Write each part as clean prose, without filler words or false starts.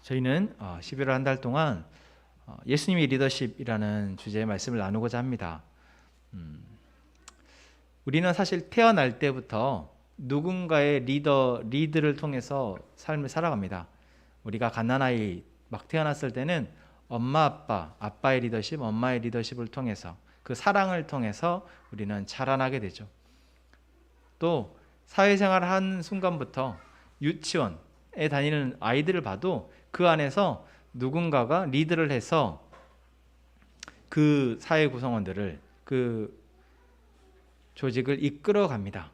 저희는 11월 한 달 동안 예수님의 리더십이라는 주제의 말씀을 나누고자 합니다. 우리는 사실 태어날 때부터 누군가의 리드를 통해서 삶을 살아갑니다. 우리가 갓난아이 막 태어났을 때는 아빠의 리더십, 엄마의 리더십을 통해서 그 사랑을 통해서 우리는 자라나게 되죠. 또 사회생활을 한 순간부터 유치원에 다니는 아이들을 봐도 그 안에서 누군가가 리드를 해서 그 사회 구성원들을, 그 조직을 이끌어 갑니다.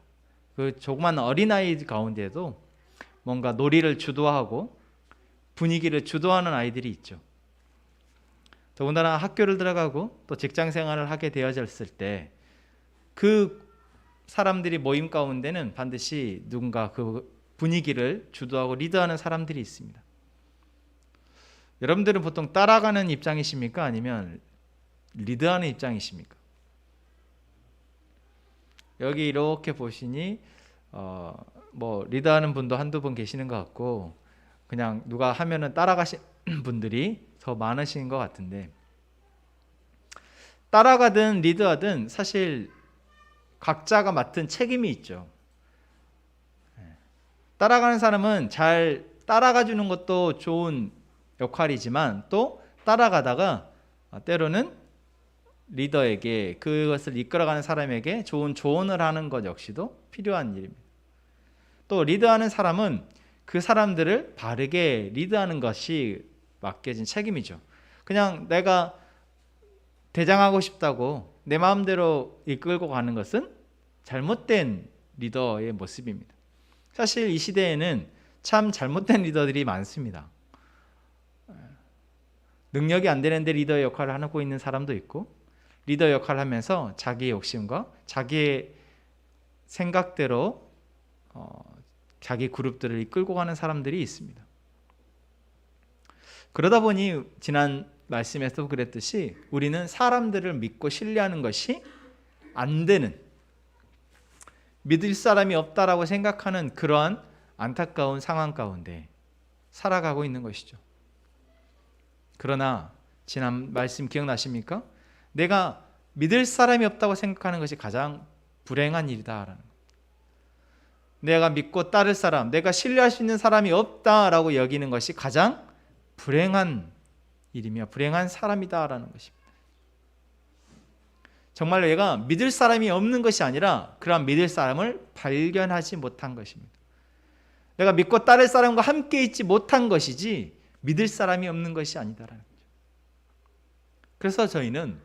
그 조그만 어린아이 가운데에도 뭔가 놀이를 주도하고 분위기를 주도하는 아이들이 있죠. 더군다나 학교를 들어가고 또 직장 생활을 하게 되어졌을 때 그 사람들이 모임 가운데는 반드시 누군가 그 분위기를 주도하고 리드하는 사람들이 있습니다. 여러분들은 보통 따라가는 입장이십니까? 아니면 리드하는 입장이십니까? 여기 이렇게 보시니 리드하는 분도 한두 분 계시는 것 같고 그냥 누가 하면은 따라가시는 분들이 더 많으신 것 같은데, 따라가든 리드하든 사실 각자가 맡은 책임이 있죠. 따라가는 사람은 잘 따라가 주는 것도 좋은 역할이지만 또 따라가다가 때로는 리더에게, 그것을 이끌어가는 사람에게 좋은 조언을 하는 것 역시도 필요한 일입니다. 또 리드하는 사람은 그 사람들을 바르게 리드하는 것이 맡겨진 책임이죠. 그냥 내가 대장하고 싶다고 내 마음대로 이끌고 가는 것은 잘못된 리더의 모습입니다. 사실 이 시대에는 참 잘못된 리더들이 많습니다. 능력이 안 되는데 리더의 역할을 하고 있는 사람도 있고, 리더 역할을 하면서 자기의 욕심과 자기의 생각대로 자기 그룹들을 이끌고 가는 사람들이 있습니다. 그러다 보니 지난 말씀에서도 그랬듯이 우리는 사람들을 믿고 신뢰하는 것이 안 되는, 믿을 사람이 없다라고 생각하는 그러한 안타까운 상황 가운데 살아가고 있는 것이죠. 그러나 지난 말씀 기억나십니까? 내가 믿을 사람이 없다고 생각하는 것이 가장 불행한 일이다라는 것. 내가 믿고 따를 사람, 내가 신뢰할 수 있는 사람이 없다라고 여기는 것이 가장 불행한 일이며 불행한 사람이다라는 것입니다. 정말로 얘가 믿을 사람이 없는 것이 아니라 그러한 믿을 사람을 발견하지 못한 것입니다. 내가 믿고 따를 사람과 함께 있지 못한 것이지 믿을 사람이 없는 것이 아니다라는 거죠. 그래서 저희는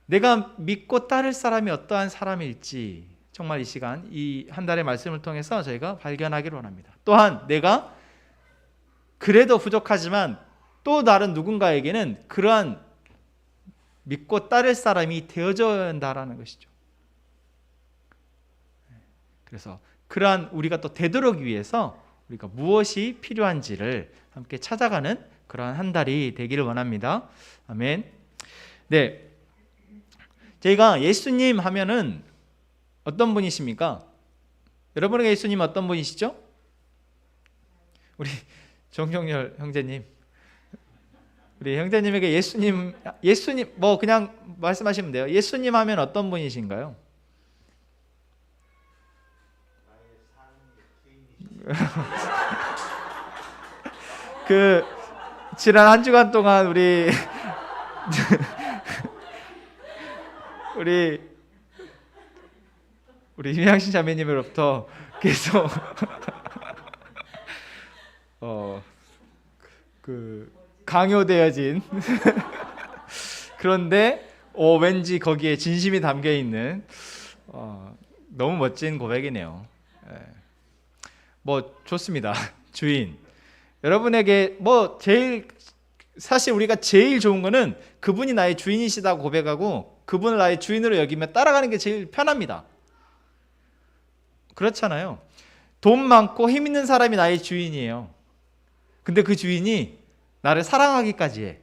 내가 믿고 따를 사람이 어떠한 사람일지 정말 이 시간, 이 한 달의 말씀을 통해서 저희가 발견하기를 원합니다. 또한 내가 그래도 부족하지만 또 다른 누군가에게는 그러한 믿고 따를 사람이 되어줘야 한다라는 것이죠. 그래서 그러한 우리가 또 되도록 위해서 우리가 무엇이 필요한지를 함께 찾아가는 그러한 한 달이 되기를 원합니다. 아멘. 네, 저희가 예수님 하면은 어떤 분이십니까? 여러분에게 예수님 어떤 분이시죠? 우리 정종열 형제님, 우리 형제님에게 예수님 뭐 그냥 말씀하시면 돼요. 예수님 하면 어떤 분이신가요? 그 지난 한 주간 동안 우리 임양신 자매님으로부터 계속 강요되어진 그런데 왠지 거기에 진심이 담겨 있는 너무 멋진 고백이네요. 뭐 좋습니다. 주인, 여러분에게 사실 우리가 제일 좋은 거는 그분이 나의 주인이시다고 고백하고 그분을 나의 주인으로 여기며 따라가는 게 제일 편합니다. 그렇잖아요. 돈 많고 힘 있는 사람이 나의 주인이에요. 근데 그 주인이 나를 사랑하기까지 해.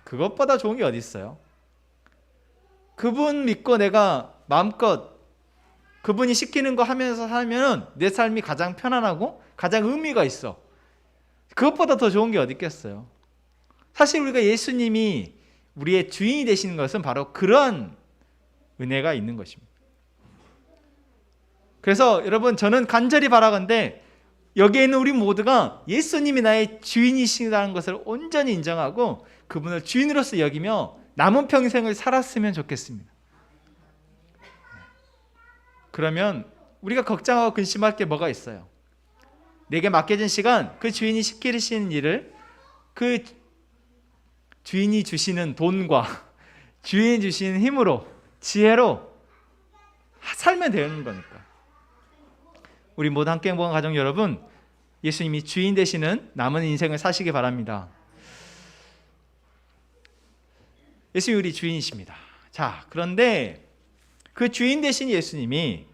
그것보다 좋은 게 어디 있어요? 그분 믿고 내가 마음껏 그분이 시키는 거 하면서 살면 내 삶이 가장 편안하고 가장 의미가 있어. 그것보다 더 좋은 게 어디 있겠어요? 사실 우리가 예수님이 우리의 주인이 되시는 것은 바로 그러한 은혜가 있는 것입니다. 그래서 여러분, 저는 간절히 바라건대 여기에 있는 우리 모두가 예수님이 나의 주인이시다는 것을 온전히 인정하고 그분을 주인으로서 여기며 남은 평생을 살았으면 좋겠습니다. 그러면 우리가 걱정하고 근심할 게 뭐가 있어요? 내게 맡겨진 시간, 그 주인이 시키시는 일을 그 주인이 주시는 돈과 주인이 주시는 힘으로, 지혜로 살면 되는 거니까. 우리 모두 함께 행복한 가정 여러분, 예수님이 주인 되시는 남은 인생을 사시기 바랍니다. 예수님이 우리 주인이십니다. 자, 그런데 그 주인 되신 예수님이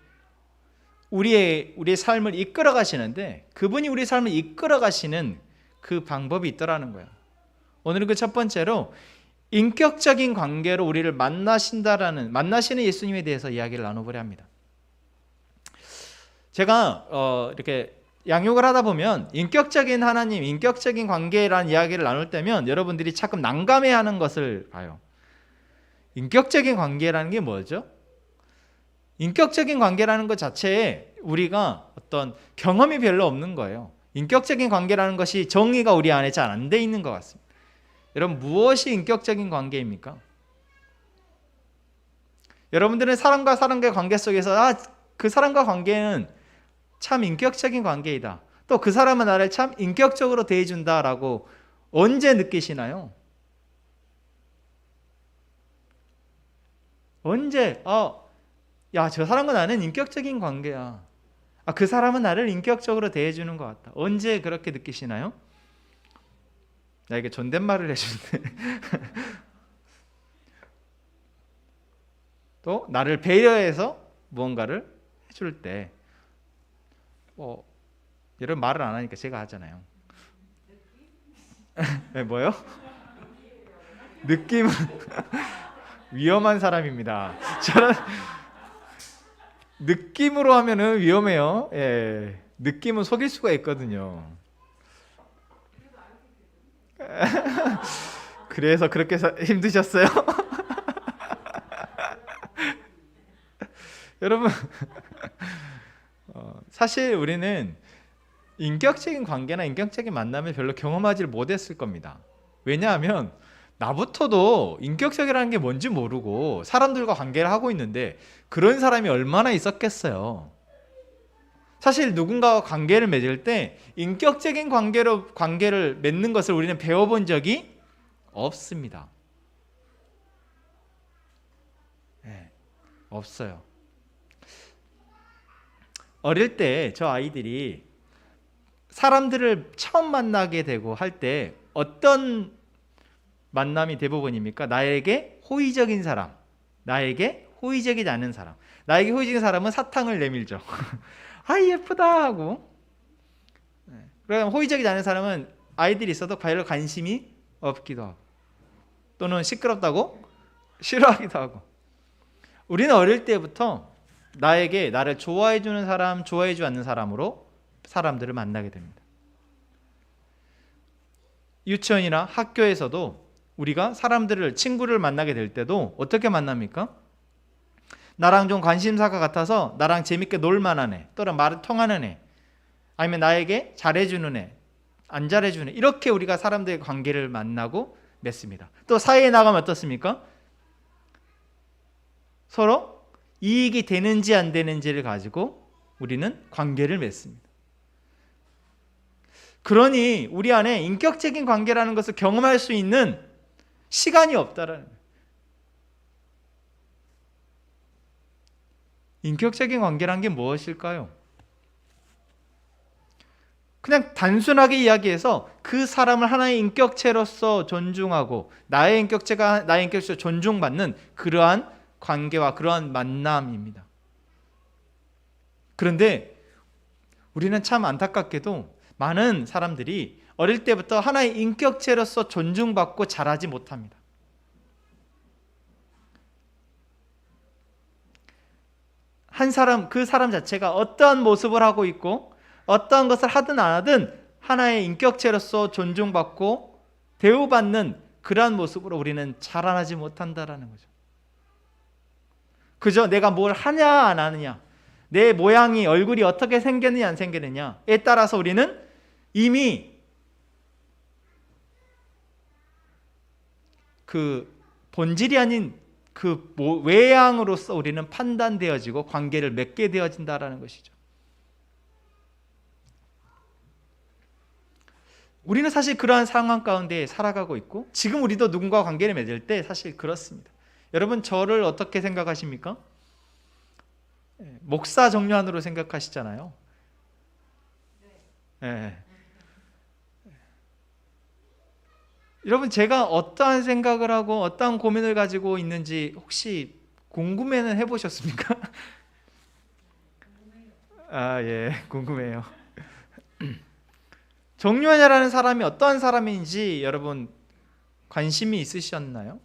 우리의 삶을 이끌어 가시는데, 그분이 우리 삶을 이끌어 가시는 그 방법이 있더라는 거예요. 오늘은 그 첫 번째로 인격적인 관계로 우리를 만나시는 예수님에 대해서 이야기를 나눠보려 합니다. 제가 이렇게 양육을 하다 보면 인격적인 하나님, 인격적인 관계라는 이야기를 나눌 때면 여러분들이 조금 난감해하는 것을 봐요. 인격적인 관계라는 게 뭐죠? 인격적인 관계라는 것 자체에 우리가 어떤 경험이 별로 없는 거예요. 인격적인 관계라는 것이 정의가 우리 안에 잘 안 돼 있는 것 같습니다. 여러분, 무엇이 인격적인 관계입니까? 여러분들은 사람과 사람과의 관계 속에서 그 사람과 관계는 참 인격적인 관계이다, 또 그 사람은 나를 참 인격적으로 대해준다라고 언제 느끼시나요? 언제 야, 저 사람과 나는 인격적인 관계야, 그 사람은 나를 인격적으로 대해주는 것 같다, 언제 그렇게 느끼시나요? 나에게 존댓말을 해주는데 또 나를 배려해서 무언가를 해줄 때 여러분 말을 안 하니까 제가 하잖아요. 네, 뭐요? 느낌은 위험한 사람입니다. 저는 느낌으로 하면은 위험해요. 예, 느낌은 속일 수가 있거든요. 그래서 그렇게 힘드셨어요? 여러분, 사실 우리는 인격적인 관계나 인격적인 만남을 별로 경험하지 못했을 겁니다. 왜냐하면 나부터도 인격적이라는 게 뭔지 모르고 사람들과 관계를 하고 있는데 그런 사람이 얼마나 있었겠어요. 사실 누군가와 관계를 맺을 때 인격적인 관계를 맺는 것을 우리는 배워본 적이 없습니다. 네, 없어요. 어릴 때 저 아이들이 사람들을 처음 만나게 되고 할 때 어떤 만남이 대부분입니까? 나에게 호의적인 사람, 나에게 호의적이지 않은 사람. 나에게 호의적인 사람은 사탕을 내밀죠. 아이 예쁘다 하고. 그럼 호의적이지 않은 사람은 아이들이 있어도 별로 관심이 없기도 하고, 또는 시끄럽다고 싫어하기도 하고. 우리는 어릴 때부터 나를 좋아해주는 사람, 좋아해주지 않는 사람으로 사람들을 만나게 됩니다. 유치원이나 학교에서도 우리가 친구를 만나게 될 때도 어떻게 만납니까? 나랑 좀 관심사가 같아서 나랑 재밌게 놀만한 애, 또는 말을 통하는 애, 아니면 나에게 잘해주는 애, 안 잘해주는 애, 이렇게 우리가 사람들의 관계를 만나고 맺습니다. 또 사회에 나가면 어떻습니까? 서로 이익이 되는지 안 되는지를 가지고 우리는 관계를 맺습니다. 그러니 우리 안에 인격적인 관계라는 것을 경험할 수 있는 시간이 없다라는 거예요. 인격적인 관계란 게 무엇일까요? 그냥 단순하게 이야기해서 그 사람을 하나의 인격체로서 존중하고 나의 인격체가 나의 인격체로 존중받는 그러한 관계와 그러한 만남입니다. 그런데 우리는 참 안타깝게도 많은 사람들이 어릴 때부터 하나의 인격체로서 존중받고 자라지 못합니다. 그 사람 자체가 어떠한 모습을 하고 있고 어떠한 것을 하든 안 하든 하나의 인격체로서 존중받고 대우받는 그러한 모습으로 우리는 자라나지 못한다라는 거죠. 그저 내가 뭘 하냐 안 하느냐, 내 모양이 얼굴이 어떻게 생겼느냐 안 생겼느냐에 따라서 우리는 이미 그 본질이 아닌 그 외양으로서 우리는 판단되어지고 관계를 맺게 되어진다라는 것이죠. 우리는 사실 그러한 상황 가운데 살아가고 있고, 지금 우리도 누군가와 관계를 맺을 때 사실 그렇습니다. 여러분, 저를 어떻게 생각하십니까? 목사 정려안으로 생각하시잖아요. 네. 여러분, 제가 어떠한 생각을 하고 어떠한 고민을 가지고 있는지 혹시 궁금해는 해보셨습니까? 아, 예, 궁금해요. 정려안이라는 사람이 어떠한 사람인지 여러분 관심이 있으셨나요?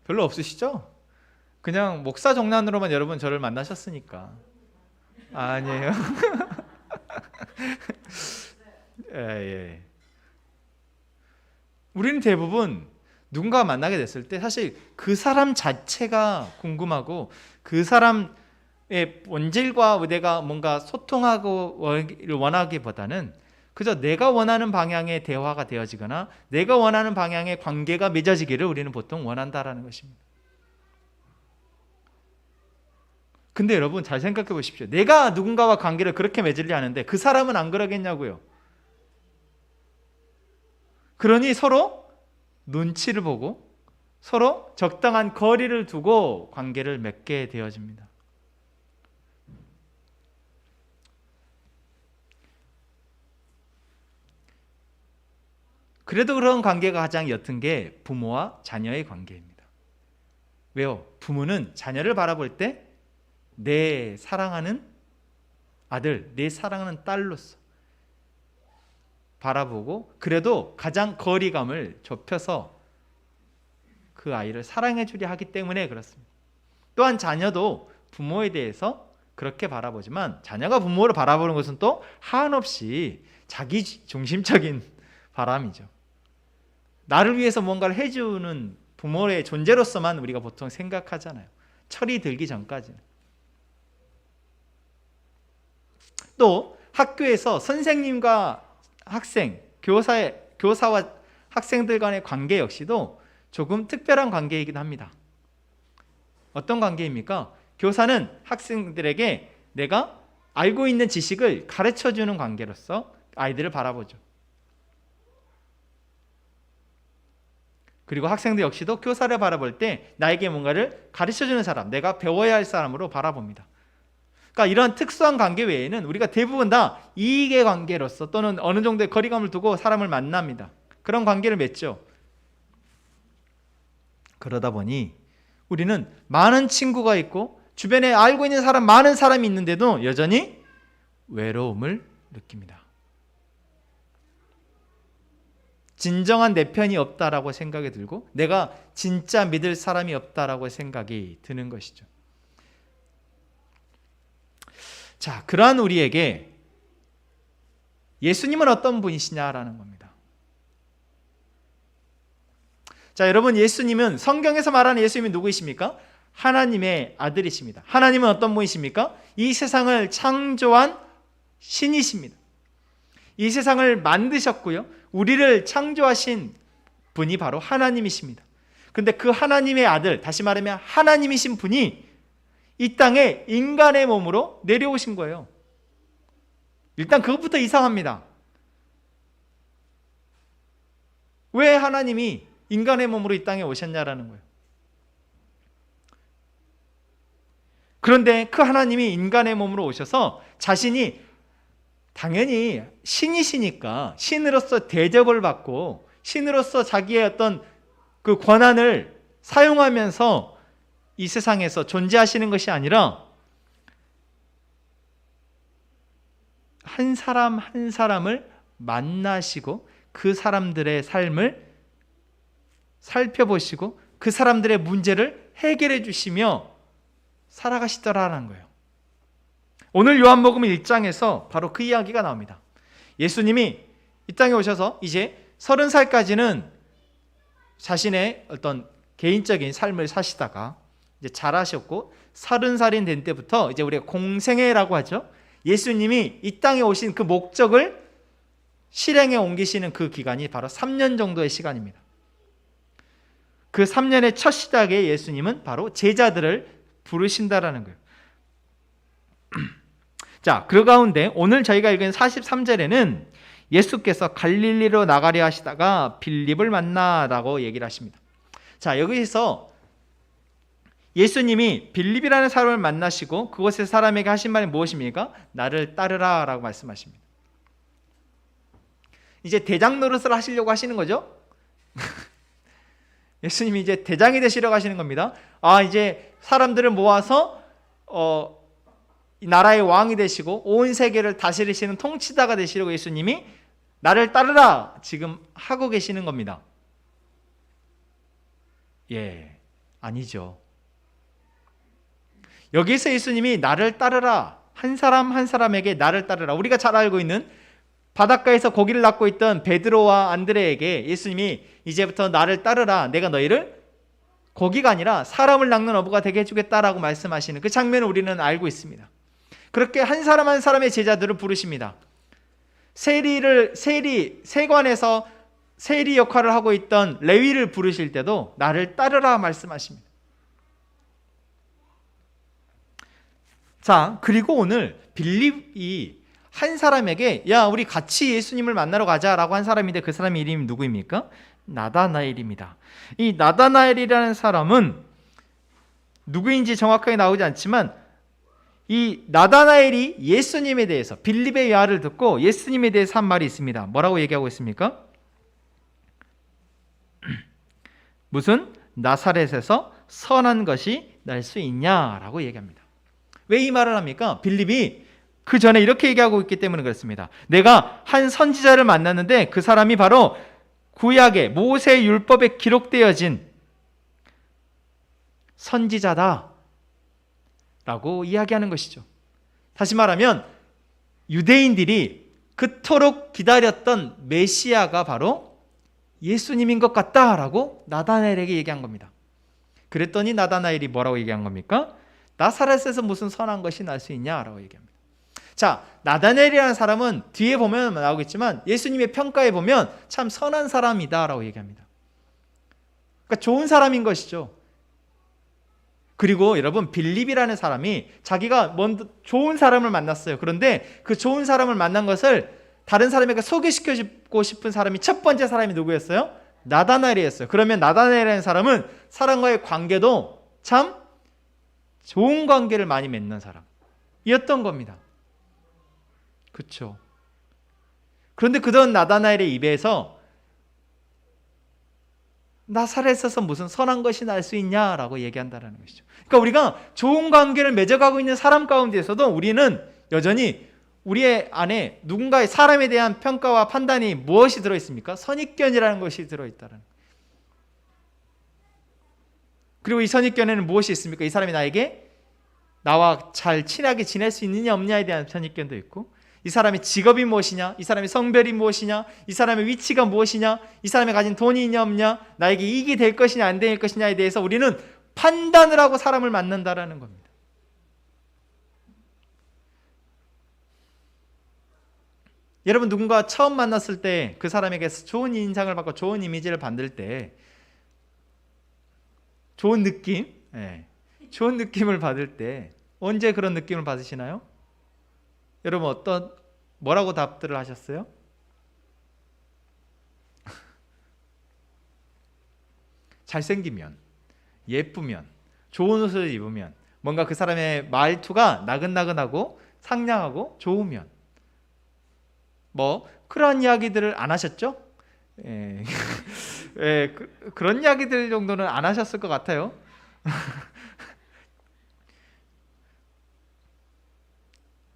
별로 없으시죠? 그냥 목사 정려안으로만 여러분 저를 만나셨으니까. 아니에요? 예. 우리는 대부분 누군가 만나게 됐을 때 사실 그 사람 자체가 궁금하고, 그 사람의 본질과 내가 뭔가 소통하고 원하기보다는 그저 내가 원하는 방향의 대화가 되어지거나 내가 원하는 방향의 관계가 맺어지기를 우리는 보통 원한다라는 것입니다. 근데 여러분, 잘 생각해 보십시오. 내가 누군가와 관계를 그렇게 맺으려 하는데 그 사람은 안 그러겠냐고요. 그러니 서로 눈치를 보고 서로 적당한 거리를 두고 관계를 맺게 되어집니다. 그래도 그런 관계가 가장 옅은 게 부모와 자녀의 관계입니다. 왜요? 부모는 자녀를 바라볼 때 내 사랑하는 아들, 내 사랑하는 딸로서 바라보고, 그래도 가장 거리감을 좁혀서 그 아이를 사랑해 주려 하기 때문에 그렇습니다. 또한 자녀도 부모에 대해서 그렇게 바라보지만, 자녀가 부모를 바라보는 것은 또 한없이 자기 중심적인 바람이죠. 나를 위해서 뭔가를 해주는 부모의 존재로서만 우리가 보통 생각하잖아요. 철이 들기 전까지는. 또 학교에서 선생님과 학생, 교사와 학생들 간의 관계 역시도 조금 특별한 관계이기도 합니다. 어떤 관계입니까? 교사는 학생들에게 내가 알고 있는 지식을 가르쳐주는 관계로서 아이들을 바라보죠. 그리고 학생들 역시도 교사를 바라볼 때 나에게 뭔가를 가르쳐주는 사람, 내가 배워야 할 사람으로 바라봅니다. 그러니까 이런 특수한 관계 외에는 우리가 대부분 다 이익의 관계로서 또는 어느 정도의 거리감을 두고 사람을 만납니다. 그런 관계를 맺죠. 그러다 보니 우리는 많은 친구가 있고 주변에 알고 있는 사람, 많은 사람이 있는데도 여전히 외로움을 느낍니다. 진정한 내 편이 없다라고 생각이 들고 내가 진짜 믿을 사람이 없다라고 생각이 드는 것이죠. 자, 그러한 우리에게 예수님은 어떤 분이시냐라는 겁니다. 자, 여러분, 예수님은, 성경에서 말하는 예수님이 누구이십니까? 하나님의 아들이십니다. 하나님은 어떤 분이십니까? 이 세상을 창조한 신이십니다. 이 세상을 만드셨고요, 우리를 창조하신 분이 바로 하나님이십니다. 그런데 그 하나님의 아들, 다시 말하면 하나님이신 분이 이 땅에 인간의 몸으로 내려오신 거예요. 일단 그것부터 이상합니다. 왜 하나님이 인간의 몸으로 이 땅에 오셨냐라는 거예요. 그런데 그 하나님이 인간의 몸으로 오셔서 자신이 당연히 신이시니까 신으로서 대접을 받고 신으로서 자기의 어떤 그 권한을 사용하면서 이 세상에서 존재하시는 것이 아니라 한 사람 한 사람을 만나시고 그 사람들의 삶을 살펴보시고 그 사람들의 문제를 해결해 주시며 살아가시더라라는 거예요. 오늘 요한복음 1장에서 바로 그 이야기가 나옵니다. 예수님이 이 땅에 오셔서 이제 30살까지는 자신의 어떤 개인적인 삶을 사시다가 이제 잘하셨고 30살이 된 때부터 이제 우리가 공생애라고 하죠. 예수님이 이 땅에 오신 그 목적을 실행에 옮기시는 그 기간이 바로 3년 정도의 시간입니다. 그 3년의 첫 시작에 예수님은 바로 제자들을 부르신다라는 거예요. 자, 그 가운데 오늘 저희가 읽은 43절에는 예수께서 갈릴리로 나가려 하시다가 빌립을 만나라고 얘기를 하십니다. 자, 여기서 예수님이 빌립이라는 사람을 만나시고 그곳의 사람에게 하신 말이 무엇입니까? 나를 따르라 라고 말씀하십니다. 이제 대장 노릇을 하시려고 하시는 거죠? 예수님이 이제 대장이 되시려고 하시는 겁니다. 이제 사람들을 모아서 이 나라의 왕이 되시고 온 세계를 다스리시는 통치자가 되시려고 예수님이 나를 따르라 지금 하고 계시는 겁니다. 예, 아니죠. 여기서 예수님이 나를 따르라, 한 사람 한 사람에게 나를 따르라. 우리가 잘 알고 있는 바닷가에서 고기를 낚고 있던 베드로와 안드레에게 예수님이 이제부터 나를 따르라, 내가 너희를 고기가 아니라 사람을 낚는 어부가 되게 해주겠다라고 말씀하시는 그 장면을 우리는 알고 있습니다. 그렇게 한 사람 한 사람의 제자들을 부르십니다. 세관에서 세리 역할을 하고 있던 레위를 부르실 때도 나를 따르라 말씀하십니다. 자, 그리고 오늘 빌립이 한 사람에게 야, 우리 같이 예수님을 만나러 가자라고 한 사람인데 그 사람의 이름이 누구입니까? 나다나엘입니다. 이 나다나엘이라는 사람은 누구인지 정확하게 나오지 않지만 이 나다나엘이 예수님에 대해서 빌립의 말을 듣고 예수님에 대해서 한 말이 있습니다. 뭐라고 얘기하고 있습니까? 무슨 나사렛에서 선한 것이 날 수 있냐라고 얘기합니다. 왜 이 말을 합니까? 빌립이 그 전에 이렇게 얘기하고 있기 때문에 그렇습니다. 내가 한 선지자를 만났는데 그 사람이 바로 구약의 모세 율법에 기록되어진 선지자다 라고 이야기하는 것이죠. 다시 말하면 유대인들이 그토록 기다렸던 메시아가 바로 예수님인 것 같다라고 나다나엘에게 얘기한 겁니다. 그랬더니 나다나엘이 뭐라고 얘기한 겁니까? 나사렛에서 무슨 선한 것이 날 수 있냐라고 얘기합니다. 자, 나다나엘이라는 사람은 뒤에 보면 나오겠지만 예수님의 평가에 보면 참 선한 사람이다라고 얘기합니다. 그러니까 좋은 사람인 것이죠. 그리고 여러분, 빌립이라는 사람이 자기가 먼저 좋은 사람을 만났어요. 그런데 그 좋은 사람을 만난 것을 다른 사람에게 소개시켜주고 싶은 사람이 첫 번째 사람이 누구였어요? 나다나엘이었어요. 그러면 나다나엘이라는 사람은 사람과의 관계도 참 좋은 관계를 많이 맺는 사람이었던 겁니다. 그렇죠. 그런데 그런 나다나엘의 입에서 나사렛에서 무슨 선한 것이 날 수 있냐라고 얘기한다는 것이죠. 그러니까 우리가 좋은 관계를 맺어가고 있는 사람 가운데서도 우리는 여전히 우리의 안에 누군가의 사람에 대한 평가와 판단이 무엇이 들어있습니까? 선입견이라는 것이 들어있다는 거예요. 그리고 이 선입견에는 무엇이 있습니까? 이 사람이 나와 잘 친하게 지낼 수 있느냐 없느냐에 대한 선입견도 있고, 이 사람의 직업이 무엇이냐, 이 사람의 성별이 무엇이냐, 이 사람의 위치가 무엇이냐, 이 사람이 가진 돈이 있냐 없냐, 나에게 이익이 될 것이냐 안 될 것이냐에 대해서 우리는 판단을 하고 사람을 만난다라는 겁니다. 여러분, 누군가 처음 만났을 때 그 사람에게 좋은 인상을 받고 좋은 이미지를 받을 때 좋은 느낌, 좋은 느낌을 받을 때 언제 그런 느낌을 받으시나요? 여러분, 뭐라고 답들을 하셨어요? 잘생기면, 예쁘면, 좋은 옷을 입으면, 뭔가 그 사람의 말투가 나긋나긋하고 상냥하고 좋으면, 그런 이야기들을 안 하셨죠? 그런 이야기들 정도는 안 하셨을 것 같아요.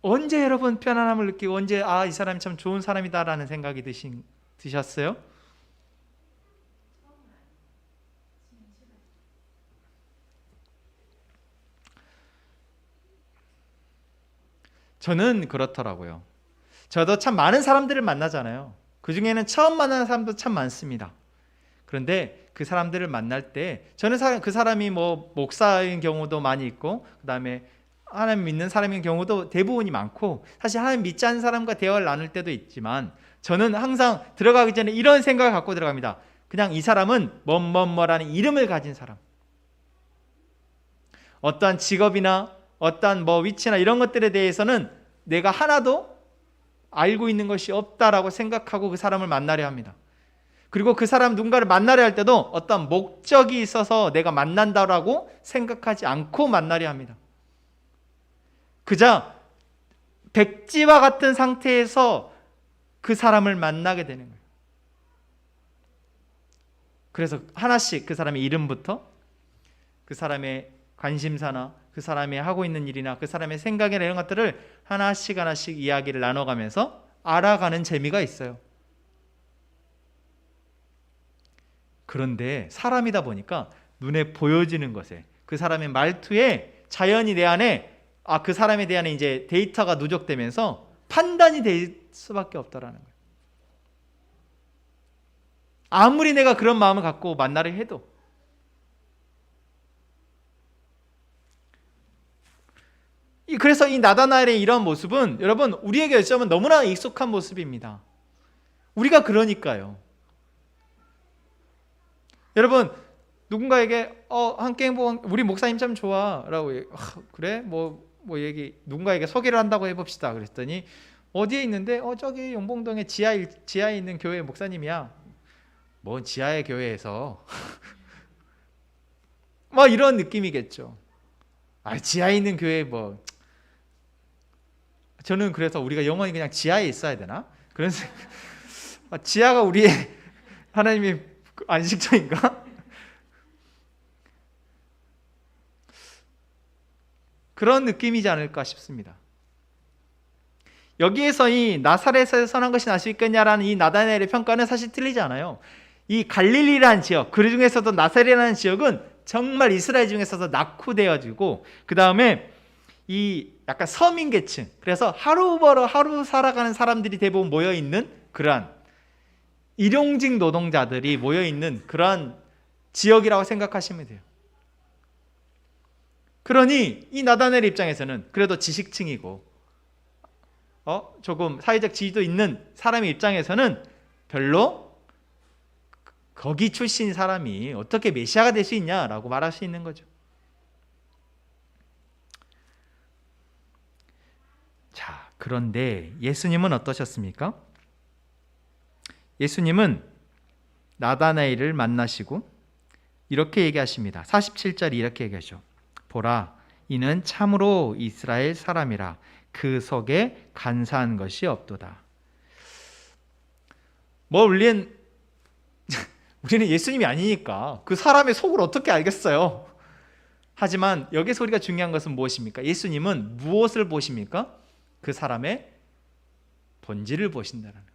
언제 여러분 편안함을 느끼고 언제 이 사람이 참 좋은 사람이다라는 생각이 드셨어요? 저는 그렇더라고요. 저도 참 많은 사람들을 만나잖아요. 그 중에는 처음 만나는 사람도 참 많습니다. 그런데 그 사람들을 만날 때 저는 그 사람이 뭐 목사인 경우도 많이 있고, 그 다음에 하나님 믿는 사람인 경우도 대부분이 많고, 사실 하나님 믿지 않는 사람과 대화를 나눌 때도 있지만, 저는 항상 들어가기 전에 이런 생각을 갖고 들어갑니다. 그냥 이 사람은 뭐뭐뭐라는 이름을 가진 사람, 어떠한 직업이나 어떠한 뭐 위치나 이런 것들에 대해서는 내가 하나도 알고 있는 것이 없다라고 생각하고 그 사람을 만나려 합니다. 그리고 그 사람 누군가를 만나려 할 때도 어떤 목적이 있어서 내가 만난다라고 생각하지 않고 만나려 합니다. 그저 백지와 같은 상태에서 그 사람을 만나게 되는 거예요. 그래서 하나씩 그 사람의 이름부터 그 사람의 관심사나 그 사람이 하고 있는 일이나 그 사람의 생각이나 이런 것들을 하나씩 이야기를 나눠가면서 알아가는 재미가 있어요. 그런데 사람이다 보니까 눈에 보여지는 것에, 그 사람의 말투에 자연히 내 안에 그 사람에 대한 이제 데이터가 누적되면서 판단이 될 수밖에 없다라는 거예요. 아무리 내가 그런 마음을 갖고 만나려 해도. 그래서 이 나다나엘의 이런 모습은 여러분 우리에게 어쩌면 너무나 익숙한 모습입니다. 우리가 그러니까요. 여러분 누군가에게 함께 행복한 우리 목사님 참 좋아라고 그래 누군가에게 소개를 한다고 해봅시다. 그랬더니 어디에 있는데 저기 용봉동에 지하에 있는 교회 목사님이야. 뭐 지하의 교회에서 뭐 이런 느낌이겠죠. 지하에 있는 교회 뭐. 저는 그래서 우리가 영원히 그냥 지하에 있어야 되나? 그런 지하가 우리의 하나님의 안식처인가? 그런 느낌이지 않을까 싶습니다. 여기에서 이 나사렛에서 선한 것이 날 수 있겠냐라는 이 나다나엘의 평가는 사실 틀리지 않아요. 이 갈릴리라는 지역, 그 중에서도 나사렛이라는 지역은 정말 이스라엘 중에서도 낙후되어지고, 그 다음에 이 약간 서민 계층, 그래서 하루 벌어 하루 살아가는 사람들이 대부분 모여있는 그러한 일용직 노동자들이 모여있는 그러한 지역이라고 생각하시면 돼요. 그러니 이 나다나엘 입장에서는 그래도 지식층이고 조금 사회적 지위도 있는 사람의 입장에서는 별로 거기 출신 사람이 어떻게 메시아가 될 수 있냐라고 말할 수 있는 거죠. 자, 그런데 예수님은 어떠셨습니까? 예수님은 나다나엘을 만나시고 이렇게 얘기하십니다. 47절에 이렇게 얘기하죠. 보라, 이는 참으로 이스라엘 사람이라. 그 속에 간사한 것이 없도다. 우리는 예수님이 아니니까 그 사람의 속을 어떻게 알겠어요? 하지만 여기서 우리가 중요한 것은 무엇입니까? 예수님은 무엇을 보십니까? 그 사람의 본질을 보신다는 거예요.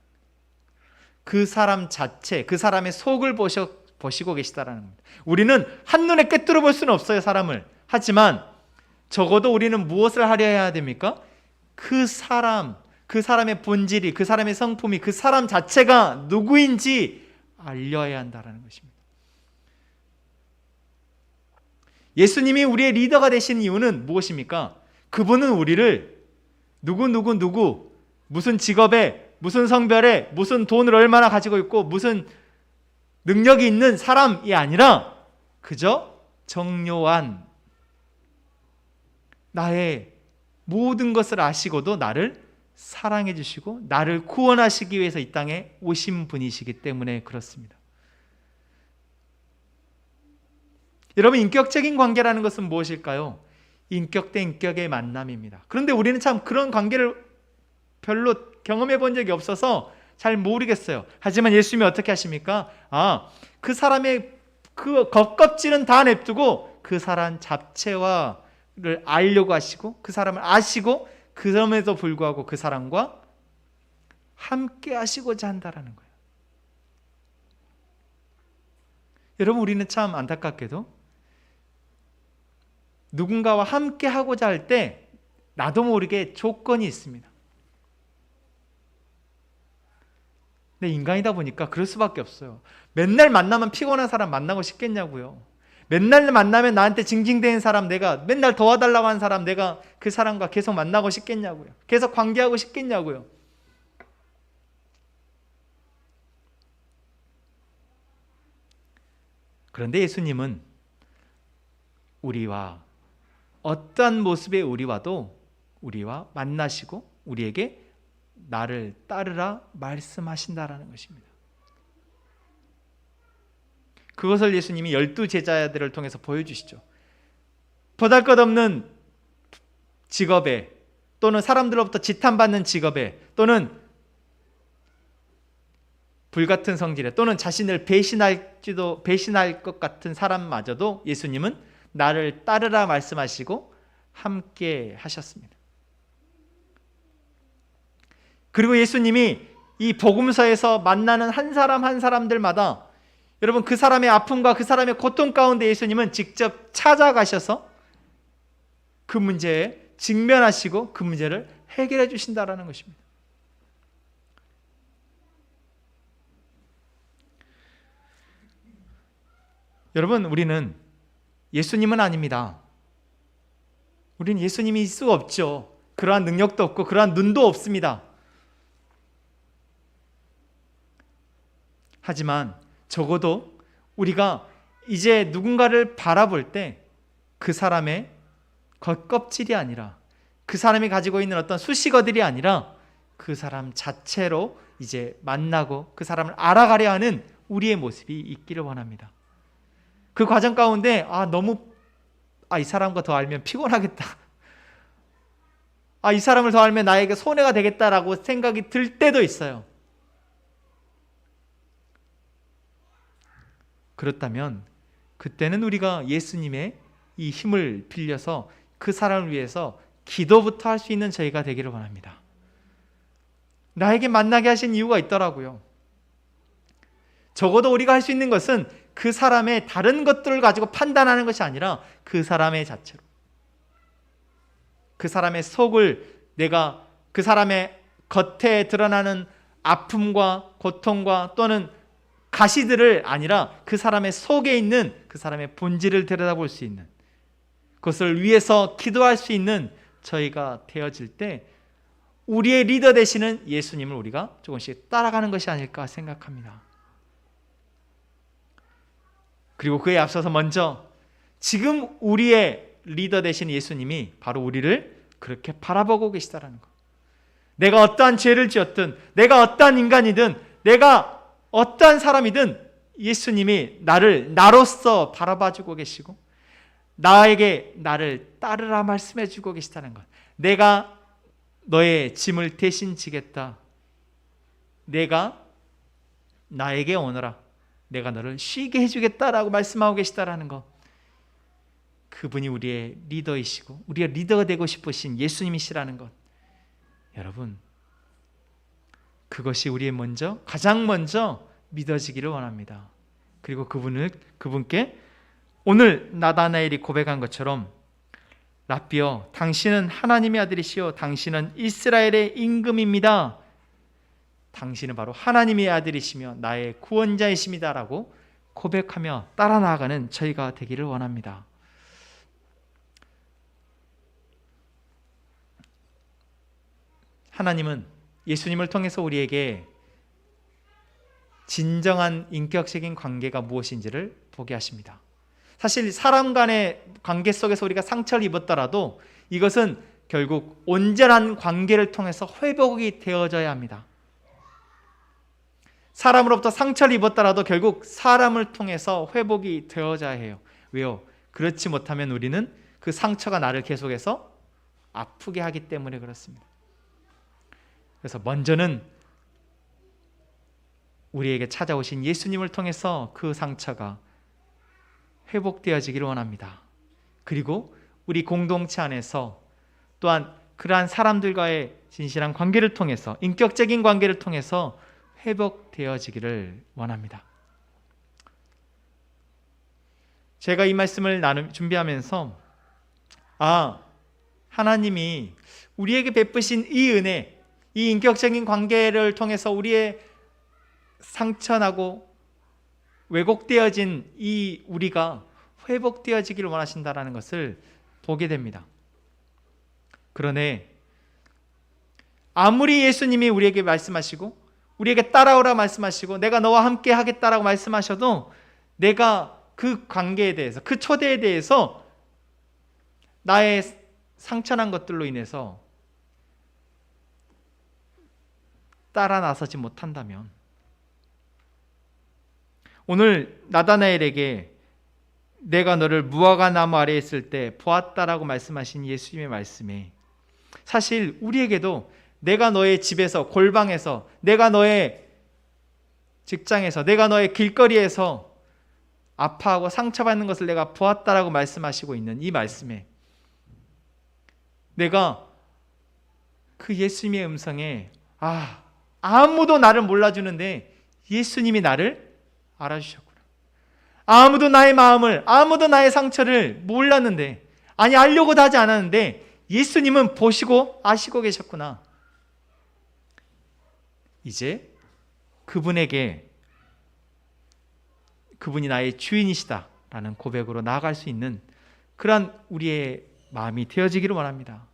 그 사람 자체, 그 사람의 속을 보시고 계시다라는 겁니다. 우리는 한눈에 꿰뚫어 볼 수는 없어요, 사람을. 하지만 적어도 우리는 무엇을 하려 해야 됩니까? 그 사람의 본질이, 그 사람의 성품이, 그 사람 자체가 누구인지 알려야 한다는 것입니다. 예수님이 우리의 리더가 되신 이유는 무엇입니까? 그분은 우리를 누구, 무슨 직업에, 무슨 성별에, 무슨 돈을 얼마나 가지고 있고, 무슨 능력이 있는 사람이 아니라 그저 정료한 나의 모든 것을 아시고도 나를 사랑해 주시고 나를 구원하시기 위해서 이 땅에 오신 분이시기 때문에 그렇습니다. 여러분, 인격적인 관계라는 것은 무엇일까요? 인격 대 인격의 만남입니다. 그런데 우리는 참 그런 관계를 별로 경험해 본 적이 없어서 잘 모르겠어요. 하지만 예수님이 어떻게 하십니까? 그 사람의 그 겉껍질은 다 냅두고 그 사람 자체를 알려고 하시고 그 사람을 아시고 그럼에도 불구하고 그 사람과 함께 하시고자 한다라는 거예요. 여러분, 우리는 참 안타깝게도 누군가와 함께 하고자 할 때 나도 모르게 조건이 있습니다. 근데 인간이다 보니까 그럴 수밖에 없어요. 맨날 만나면 피곤한 사람 만나고 싶겠냐고요. 맨날 만나면 나한테 징징대는 사람, 내가 맨날 도와달라고 하는 사람, 내가 그 사람과 계속 만나고 싶겠냐고요. 계속 관계하고 싶겠냐고요. 그런데 예수님은 우리와 어떠한 모습의 우리와 만나시고 우리에게 나를 따르라 말씀하신다라는 것입니다. 그것을 예수님이 12 제자들을 통해서 보여주시죠. 보잘것없는 직업에, 또는 사람들로부터 지탄받는 직업에, 또는 불같은 성질에, 또는 자신을 배신할 것 같은 사람마저도 예수님은 나를 따르라 말씀하시고 함께 하셨습니다. 그리고 예수님이 이 복음서에서 만나는 한 사람 한 사람들마다, 여러분, 그 사람의 아픔과 그 사람의 고통 가운데 예수님은 직접 찾아가셔서 그 문제에 직면하시고 그 문제를 해결해 주신다라는 것입니다. 여러분, 우리는 예수님은 아닙니다. 우리는 예수님이 있을 수가 없죠. 그러한 능력도 없고 그러한 눈도 없습니다. 하지만 적어도 우리가 이제 누군가를 바라볼 때 그 사람의 겉껍질이 아니라, 그 사람이 가지고 있는 어떤 수식어들이 아니라 그 사람 자체로 이제 만나고 그 사람을 알아가려 하는 우리의 모습이 있기를 원합니다. 그 과정 가운데 이 사람과 더 알면 피곤하겠다, 이 사람을 더 알면 나에게 손해가 되겠다라고 생각이 들 때도 있어요. 그렇다면 그때는 우리가 예수님의 이 힘을 빌려서 그 사람을 위해서 기도부터 할 수 있는 저희가 되기를 원합니다. 나에게 만나게 하신 이유가 있더라고요. 적어도 우리가 할 수 있는 것은 그 사람의 다른 것들을 가지고 판단하는 것이 아니라 그 사람의 자체로, 그 사람의 속을, 내가 그 사람의 겉에 드러나는 아픔과 고통과 또는 가시들을 아니라 그 사람의 속에 있는 그 사람의 본질을 들여다볼 수 있는, 그것을 위해서 기도할 수 있는 저희가 되어질 때 우리의 리더 되시는 예수님을 우리가 조금씩 따라가는 것이 아닐까 생각합니다. 그리고 그에 앞서서 먼저 지금 우리의 리더 되신 예수님이 바로 우리를 그렇게 바라보고 계시다는 것. 내가 어떠한 죄를 지었든, 내가 어떠한 인간이든, 내가 어떠한 사람이든 예수님이 나를 나로서 바라봐주고 계시고 나에게 나를 따르라 말씀해주고 계시다는 것. 내가 너의 짐을 대신 지겠다. 내가 나에게 오너라. 내가 너를 쉬게 해주겠다라고 말씀하고 계시다라는 것. 그분이 우리의 리더이시고 우리가 리더가 되고 싶으신 예수님이시라는 것. 여러분, 그것이 우리의 가장 먼저 믿어지기를 원합니다. 그리고 그분께 오늘 나다나엘이 고백한 것처럼, 랍비여, 당신은 하나님의 아들이시요 당신은 이스라엘의 임금입니다. 당신은 바로 하나님의 아들이시며 나의 구원자이십니다 라고 고백하며 따라 나아가는 저희가 되기를 원합니다. 하나님은 예수님을 통해서 우리에게 진정한 인격적인 관계가 무엇인지를 보게 하십니다. 사실 사람 간의 관계 속에서 우리가 상처를 입었더라도 이것은 결국 온전한 관계를 통해서 회복이 되어져야 합니다. 사람으로부터 상처를 입었더라도 결국 사람을 통해서 회복이 되어져야 해요. 왜요? 그렇지 못하면 우리는 그 상처가 나를 계속해서 아프게 하기 때문에 그렇습니다. 그래서 먼저는 우리에게 찾아오신 예수님을 통해서 그 상처가 회복되어지기를 원합니다. 그리고 우리 공동체 안에서 또한 그러한 사람들과의 진실한 관계를 통해서, 인격적인 관계를 통해서 회복되어지기를 원합니다. 제가 이 말씀을 준비하면서 하나님이 우리에게 베푸신 이 은혜, 이 인격적인 관계를 통해서 우리의 상처나고 왜곡되어진 이 우리가 회복되어지기를 원하신다라는 것을 보게 됩니다. 그러네 아무리 예수님이 우리에게 말씀하시고 우리에게 따라오라 말씀하시고 내가 너와 함께 하겠다라고 말씀하셔도 내가 그 관계에 대해서 그 초대에 대해서 나의 상처난 것들로 인해서 따라 나서지 못한다면 오늘 나다나엘에게 내가 너를 무화과 나무 아래에 있을 때 보았다라고 말씀하신 예수님의 말씀에 사실 우리에게도 내가 너의 집에서 골방에서 내가 너의 직장에서 내가 너의 길거리에서 아파하고 상처받는 것을 내가 보았다라고 말씀하시고 있는 이 말씀에 내가 그 예수님의 음성에 아무도 나를 몰라주는데 예수님이 나를 알아주셨구나. 아무도 나의 마음을 아무도 나의 상처를 몰랐는데 아니 알려고도 하지 않았는데 예수님은 보시고 아시고 계셨구나. 이제 그분에게 그분이 나의 주인이시다라는 고백으로 나아갈 수 있는 그러한 우리의 마음이 되어지기를 원합니다.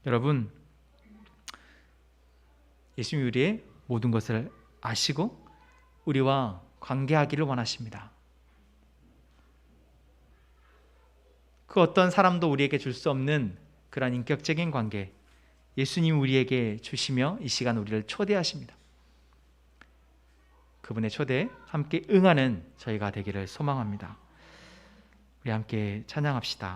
여러분 예수님이 우리의 모든 것을 아시고 우리와 관계하기를 원하십니다. 그 어떤 사람도 우리에게 줄 수 없는 그러한 인격적인 관계 예수님이 우리에게 주시며 이 시간 우리를 초대하십니다. 그분의 초대에 함께 응하는 저희가 되기를 소망합니다. 우리 함께 찬양합시다.